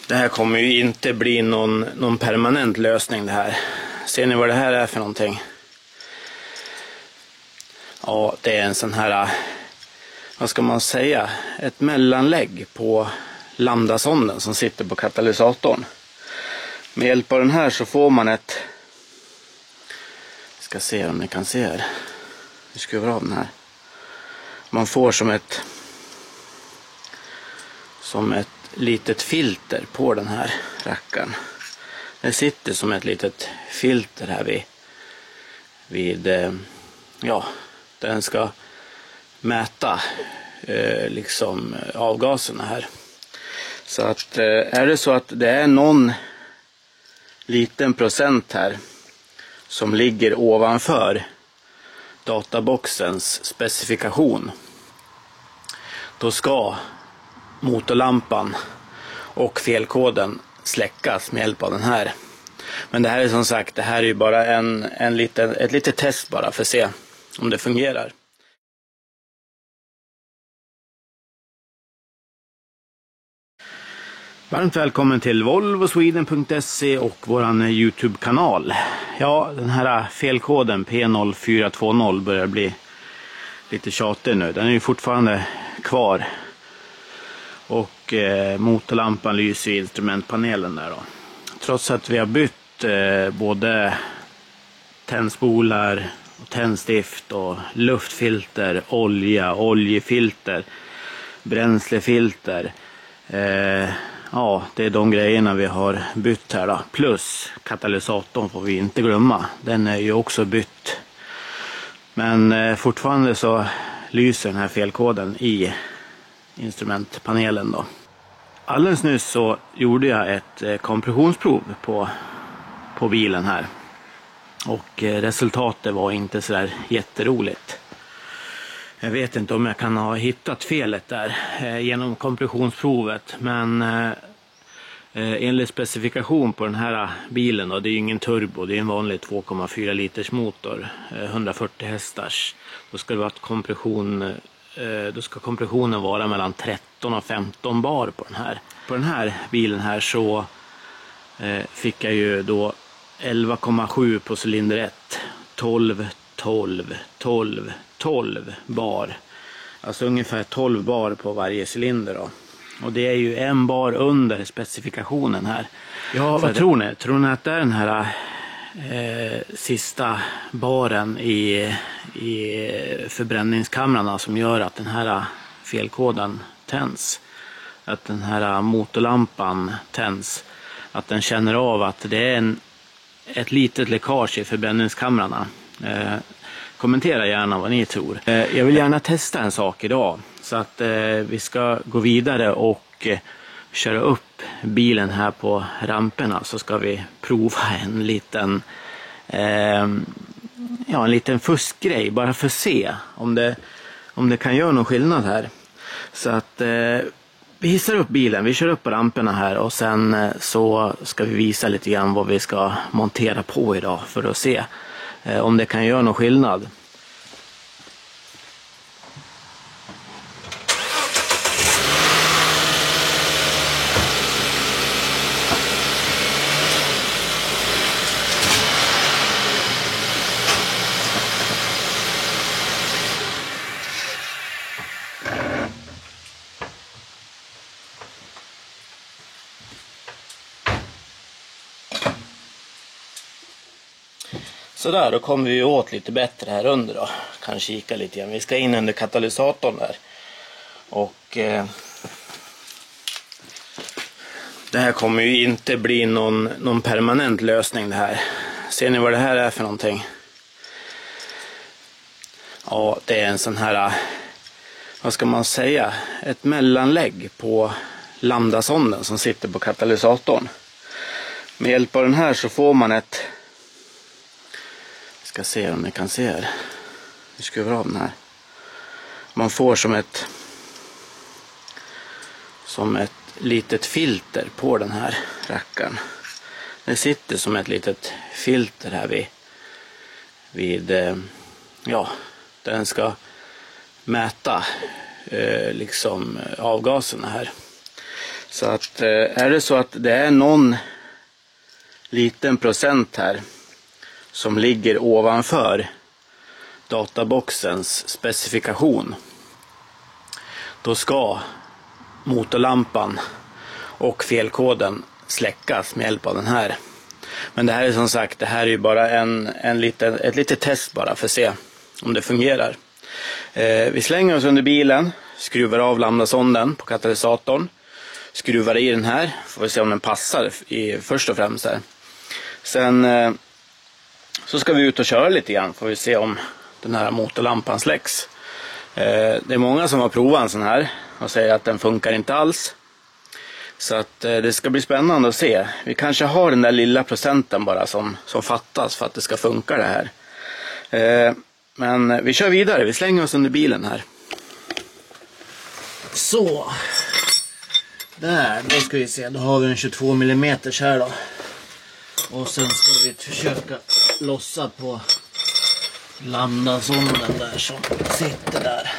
Det här kommer ju inte bli någon permanent lösning det här. Ser ni vad det här är för någonting? Ja, det är en sån här, vad ska man säga, ett mellanlägg på lambdasonden som sitter på katalysatorn. Med hjälp av den här så får man ett, jag ska se om ni kan se här. Vi skruvar av den här. Man får som ett litet filter på den här rackaren. Det sitter som ett litet filter här vid ja, den ska mäta liksom avgaserna här. Så att är det så att det är någon liten procent här som ligger ovanför databoxens specifikation, då ska motorlampan och felkoden släckas med hjälp av den här. Men det här är som sagt, det här är ju bara ett litet test bara för att se om det fungerar. Varmt välkommen till volvosweden.se och våran YouTube-kanal. Ja, den här felkoden P0420 börjar bli lite tjatig nu. Den är ju fortfarande kvar. Och motorlampan lyser i instrumentpanelen där då. Trots att vi har bytt både tändspolar och tändstift och luftfilter, oljefilter, bränslefilter. Ja, det är de grejerna vi har bytt här då. Plus katalysatorn får vi inte glömma. Den är ju också bytt. Men fortfarande så lyser den här felkoden i instrumentpanelen då. Alldeles nyss så gjorde jag ett kompressionsprov på bilen här. Och resultatet var inte så där jätteroligt. Jag vet inte om jag kan ha hittat felet där genom kompressionsprovet. Men enligt specifikation på den här bilen då, det är ju ingen turbo, det är en vanlig 2,4 liters motor, 140 hästars. Då ska det vara då ska kompressionen vara mellan 13 och 15 bar på den här. På den här bilen här så fick jag ju då 11,7 på cylinder 1, 12 bar. Alltså ungefär 12 bar på varje cylinder då. Och det är ju en bar under specifikationen här. Ja, vad tror ni? Tror ni att det är den här sista baren i förbränningskamrarna som gör att den här felkoden tänds? Att den här motorlampan tänds? Att den känner av att det är ett litet läckage i förbränningskamrarna? Kommentera gärna vad ni tror. Jag vill gärna testa en sak idag. Så att vi ska gå vidare och köra upp bilen här på ramperna. Så ska vi prova en liten fuskgrej. Bara för att se om det kan göra någon skillnad här. Så att vi hissar upp bilen. Vi kör upp på ramperna här. Och sen så ska vi visa lite grann vad vi ska montera på idag. För att se om det kan göra någon skillnad. Så där, då kommer vi åt lite bättre här under då. Kan kika lite grann. Vi ska in under katalysatorn där. Och det här kommer ju inte bli någon permanent lösning det här. Ser ni vad det här är för någonting? Ja, det är en sån här, vad ska man säga, ett mellanlägg på lambdasonden som sitter på katalysatorn. Med hjälp av den här så får man ett, ska se om ni kan se här. Vi skruvar av den här. Man får som ett litet filter på den här rackaren. Det sitter som ett litet filter här vid ja, den ska mäta liksom avgaserna här. Så att är det så att det är någon liten procent här som ligger ovanför databoxens specifikation, då ska motorlampan och felkoden släckas med hjälp av den här. Men det här är som sagt, det här är ju bara ett litet test bara för att se om det fungerar. Vi slänger oss under bilen, skruvar av lambdasonden på katalysatorn, skruvar i den här, får vi se om den passar först och främst här. Sen så ska vi ut och köra lite grann, får vi se om den här motorlampan släcks. Det är många som har provat en sån här och säger att den funkar inte alls. Så att det ska bli spännande att se. Vi kanske har den där lilla procenten bara som fattas för att det ska funka det här. Men vi kör vidare, vi slänger oss under bilen här. Så. Där, då ska vi se. Då har vi en 22 mm här då. Och sen ska vi försöka lossa på lambdasonden där som sitter där.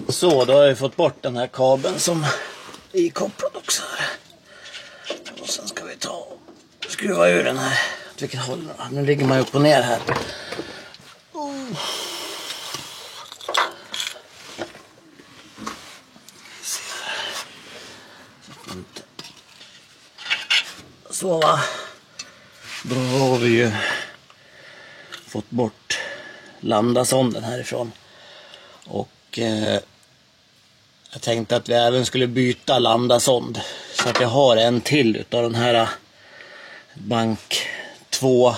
Så, då har jag fått bort den här kabeln som är ikopplad också här. Och sen ska vi ta och skruva ur den här. Vilket håll då? Nu ligger man upp och ner här. Så va. Då har vi ju fått bort lambdasonden härifrån. Och jag tänkte att vi även skulle byta lambdasond. Så att jag har en till utav den här bank 2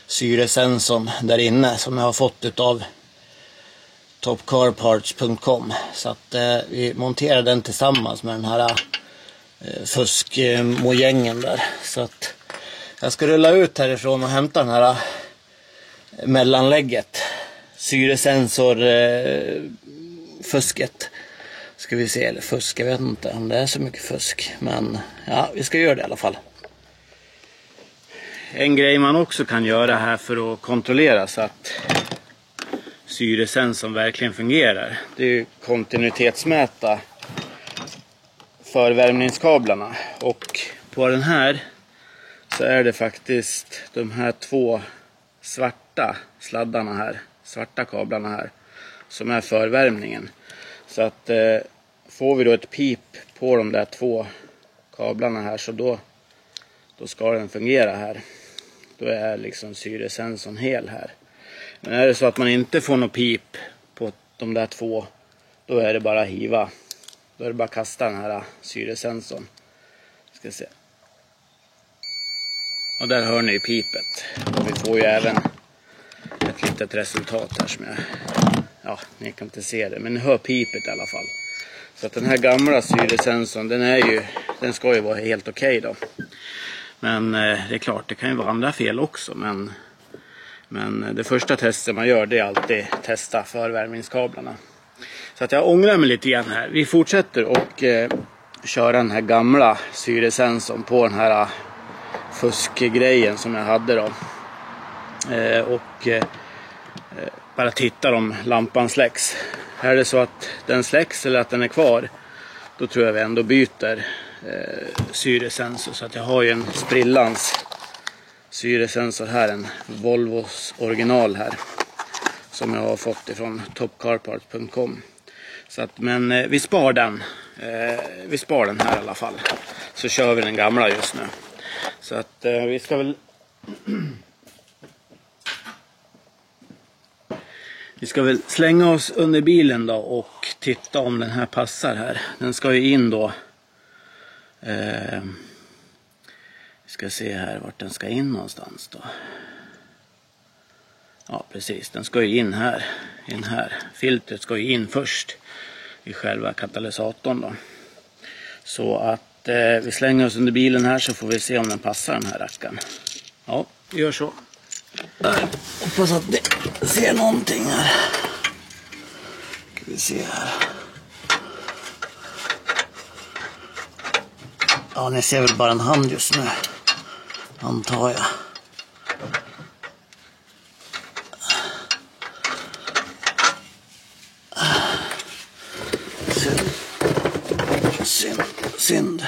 syresensorn där inne. Som jag har fått utav topcarparts.com. Så att vi monterar den tillsammans med den här fuskmojängen där. Så att jag ska rulla ut härifrån och hämta den här mellanlägget. Syresensor fusket. Ska vi se, eller fusk, jag vet inte om det är så mycket fusk. Men ja, vi ska göra det i alla fall. En grej man också kan göra här för att kontrollera så att syresensorn verkligen fungerar, det är ju kontinuitetsmäta förvärmningskablarna. Och på den här så är det faktiskt de här 2 svarta sladdarna här, svarta kablarna här, som är förvärmningen. Så att får vi då ett pip på de där 2 kablarna här, så då ska den fungera här. Då är liksom syresensorn hel här. Men är det så att man inte får något pip på de där 2, då är det bara hiva. Då är det bara att kasta den här syresensorn. Ska se. Och där hör ni pipet. Och vi får ju även ett litet resultat här som ja, ni kan inte se det, men ni hör pipet i alla fall. Så att den här gamla syresensorn, den ska ju vara helt okej då. Men det är klart, det kan ju vara andra fel också. Men det första testet man gör, det är alltid testa förvärmningskablarna. Så att jag ångrar mig lite grann här. Vi fortsätter och köra den här gamla syresensorn på den här fuskgrejen som jag hade då. Bara titta om lampan släcks. Är det så att den släcks eller att den är kvar, då tror jag vi ändå byter syresensor. Så att jag har ju en sprillans syresensor här, en Volvos original här, som jag har fått ifrån topcarparts.com. Så att, men vi spar den. Vi spar den här i alla fall. Så kör vi den gamla just nu. Så att vi ska väl slänga oss under bilen då och titta om den här passar här. Den ska ju in då. Vi ska se här vart den ska in någonstans då. Ja, precis. Den ska ju in här. Filtret ska ju in först i själva katalysatorn då. Så att vi slänger oss under bilen här, så får vi se om den passar den här rackaren. Ja, vi gör så. Där. Hoppas att det ser någonting här. Ska vi se här. Ja, ni ser väl bara en hand just nu, antar jag. synd.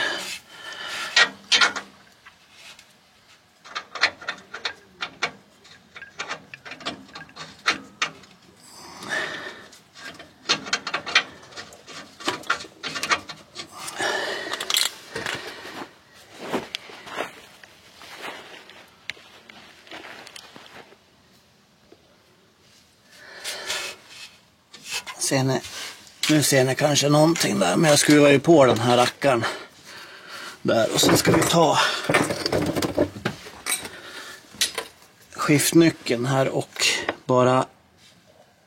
Nu ser ni kanske någonting där, men jag skruvar ju på den här rackaren där, och sen ska vi ta skiftnyckeln här och bara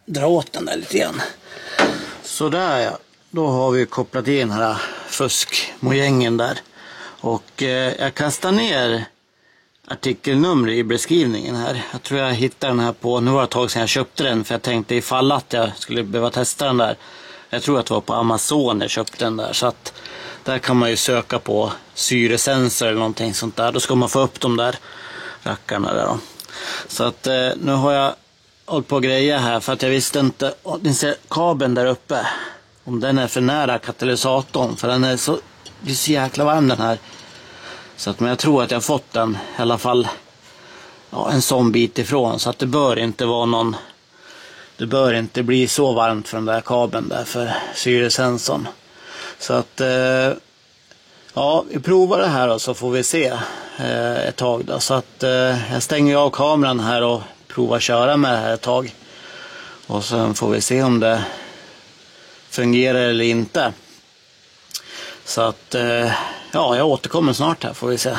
dra åt den där lite grann. Så där ja, då har vi kopplat in den här fuskmojängen där, och jag kastar ner artikelnummer i beskrivningen här. Jag tror jag hittade den här på, nu var det ett tag sedan jag köpte den, för jag tänkte ifall att jag skulle behöva testa den där. Jag tror att det var på Amazon jag köpte den där, så att där kan man ju söka på syresensor eller någonting sånt där. Då ska man få upp de där rackarna där då. Så att nu har jag hållit på grejer här, för att jag visste inte, ni ser kabeln där uppe, om den är för nära katalysatorn, för den är så, det är så jäkla varm den här. Så att, men jag tror att jag har fått den i alla fall, ja, en sån bit ifrån, så att det bör inte vara någon, det bör inte bli så varmt för den där kabeln där för syresensorn. Så att ja, vi provar det här och så får vi se ett tag då. Så att jag stänger av kameran här och provar köra med det här ett tag, och sen får vi se om det fungerar eller inte. Så att ja, jag återkommer snart här, får vi se.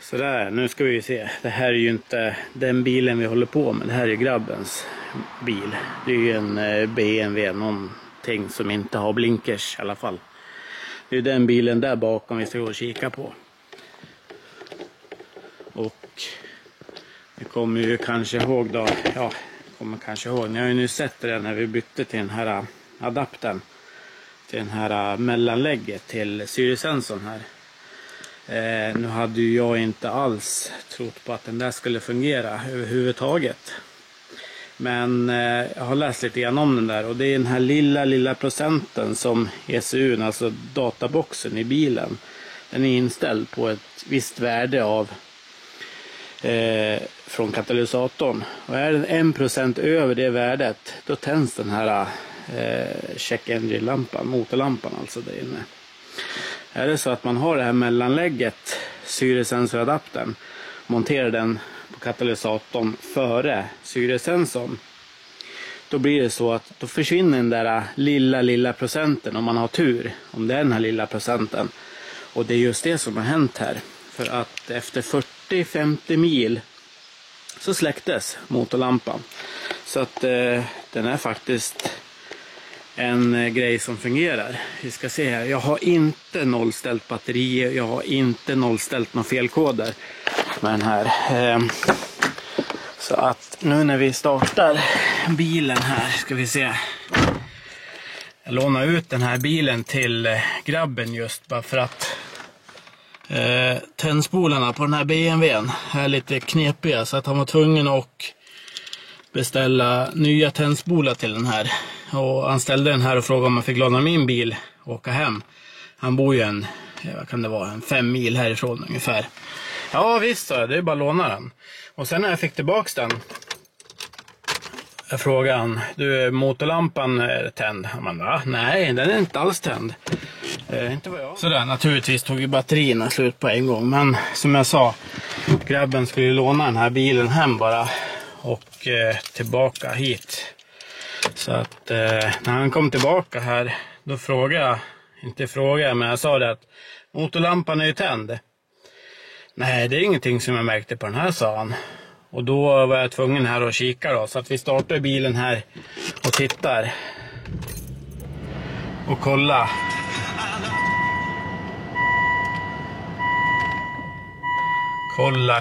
Så där, nu ska vi se. Det här är ju inte den bilen vi håller på med. Det här är grabbens bil. Det är ju en BMW, någonting som inte har blinkers i alla fall. Det är den bilen där bakom vi ska gå och kika på. Och ni kommer ju kanske ihåg då, ja, ni har ju nu sett det när vi bytte till den här adaptern, till den här mellanlägget till syresensorn här. Nu hade ju jag inte alls trott på att den där skulle fungera överhuvudtaget. Men jag har läst lite grann om den där, och det är den här lilla procenten som ECU, alltså databoxen i bilen, den är inställd på ett visst värde av från katalysatorn. Och är den 1% över det värdet, då tänds den här check engine-lampan, motorlampan alltså där inne. Är det så att man har det här mellanlägget, syresensoradaptern, monterar den på katalysatorn före syresensorn, då blir det så att då försvinner den där lilla procenten, om man har tur, om det är den här lilla procenten. Och det är just det som har hänt här, för att efter 40-50 mil så släcktes motorlampan. Så att den är faktiskt en grej som fungerar. Vi ska se här, jag har inte nollställt batterier, jag har inte nollställt några felkoder med den här. Så att nu när vi startar bilen här, ska vi se. Jag lånar ut den här bilen till grabben just bara för att tändspolarna på den här BMWn är lite knepiga, så att han var tvungen att beställa nya tändspolar till den här. Och han ställde den här och frågade om man fick låna min bil och åka hem. Han bor ju vad kan det vara, 5 mil härifrån ungefär. Ja visst, så det är bara att låna den. Och sen när jag fick tillbaks den, jag frågade han, du, motorlampan är tänd? Han bara, nej, den är inte alls tänd. Inte vad jag. Sådär, naturligtvis tog ju batterierna slut på en gång. Men som jag sa, grabben skulle låna den här bilen hem bara och tillbaka hit. Så att när han kom tillbaka här, då men jag sa det att motorlampan är ju tänd. Nej, det är ingenting som jag märkte på den här, sa han. Och då var jag tvungen här att kika då, så att vi startar bilen här och tittar. Och kolla.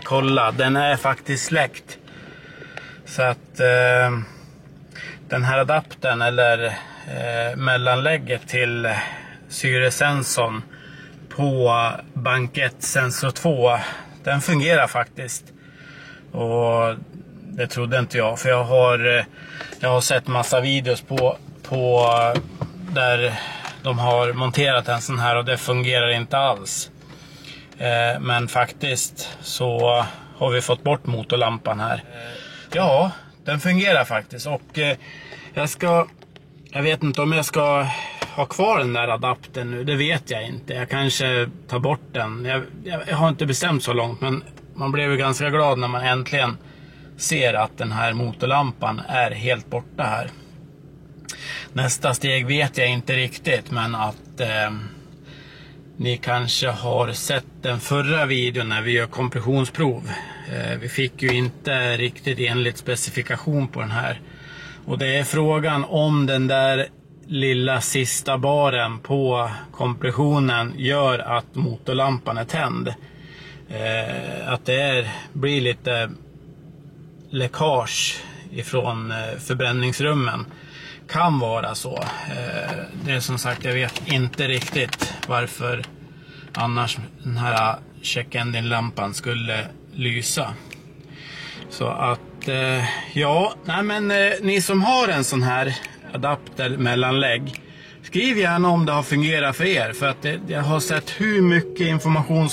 Kolla, den är faktiskt släckt. Så att den här adaptern eller mellanlägget till syresensorn på Bank 1 Sensor 2. Den fungerar faktiskt. Och det trodde inte jag, för jag har sett massa videos på där de har monterat en sån här och det fungerar inte alls. Men faktiskt så har vi fått bort motorlampan här. Ja, den fungerar faktiskt. Och jag vet inte om jag ska ha kvar den där adaptern nu. Det vet jag inte. Jag kanske tar bort den. Jag har inte bestämt så långt, men man blev ju ganska glad när man äntligen ser att den här motorlampan är helt borta här. Nästa steg vet jag inte riktigt, men att ni kanske har sett den förra videon när vi gör kompressionsprov. Vi fick ju inte riktigt enligt specifikation på den här. Och det är frågan om den där lilla sista baren på kompressionen gör att motorlampan är tänd. Att det blir lite läckage ifrån förbränningsrummen. Kan vara så. Det är som sagt, jag vet inte riktigt varför annars den här check engine-lampan skulle lysa. Så att ja, nej men ni som har en sån här adapter mellanlägg, skriv gärna om det har fungerat för er, för att jag har sett hur mycket information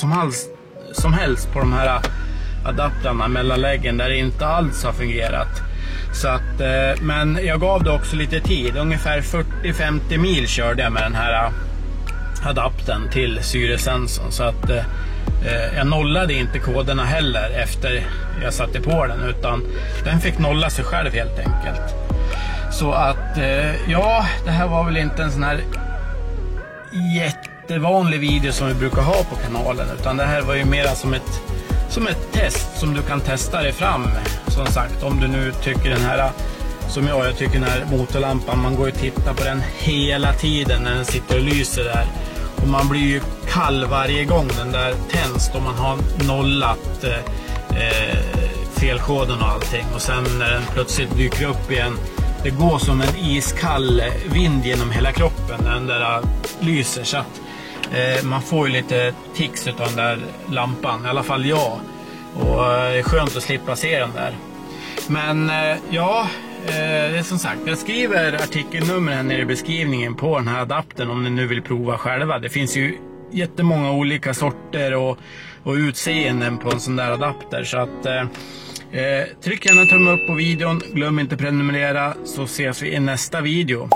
som helst på de här adapterna mellanläggen där det inte alls har fungerat. Så att, men jag gav det också lite tid, ungefär 40-50 mil körde jag med den här adaptern till syresensorn, så att jag nollade inte koderna heller efter jag satte på den, utan den fick nolla sig själv helt enkelt. Så att ja, det här var väl inte en sån här jättevanlig video som vi brukar ha på kanalen, utan det här var ju mera som ett test som du kan testa dig fram. Som sagt, om du nu tycker den här, som jag tycker den här motorlampan, man går och tittar på den hela tiden när den sitter och lyser där. Och man blir ju kall varje gång den där tänds, då man har nollat felkoden och allting. Och sen när den plötsligt dyker upp igen, det går som en iskall vind genom hela kroppen när den där lyser. Så att man får ju lite tics utav den där lampan, i alla fall jag. Och det är skönt att slippa se den där. Men ja, det är som sagt, jag skriver artikelnummer här nere i beskrivningen på den här adaptern om ni nu vill prova själva. Det finns ju jättemånga olika sorter och utseenden på en sån där adapter. Så att tryck gärna tumme upp på videon, glöm inte prenumerera, så ses vi i nästa video.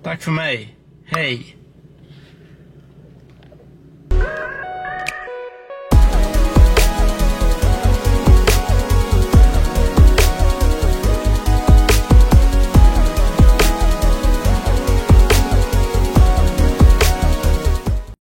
Tack för mig, hej!